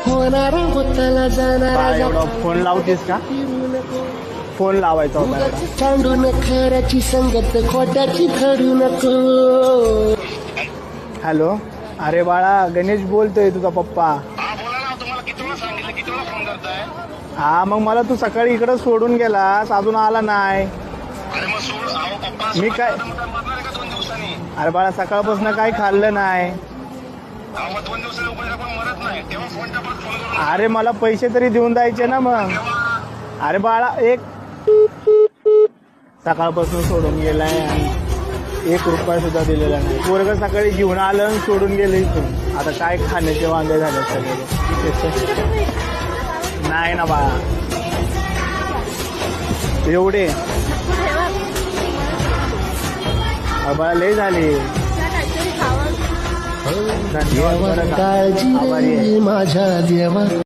होणारा होताला जाणारा एवढा फोन लावतेस का? फोन लावायचा होता एवढा. सांडू न खऱ्याची संगत खोट्याची ठरू नको. हॅलो, अरे बाळा गणेश बोलतोय, तुझा पप्पा. हा, मग मला तू सकाळी इकडं सोडून गेलास, अजून आला नाही. मी काय, अरे बाळा सकाळपासून काही खाल्लं नाही. अरे मला पैसे तरी देऊन द्यायचे ना मग. अरे बाळा, एक सकाळपासून सोडून गेलाय आणि 1 रुपया सुद्धा दिलेला नाही. पोरग सकाळी घेऊन आलं आणि सोडून गेलं इथून. आता काय खाण्याचे वांदे झाले सगळे. नाही ना बाळा, एवढे बाळा लय झाले. काळजी माझ्या देवा.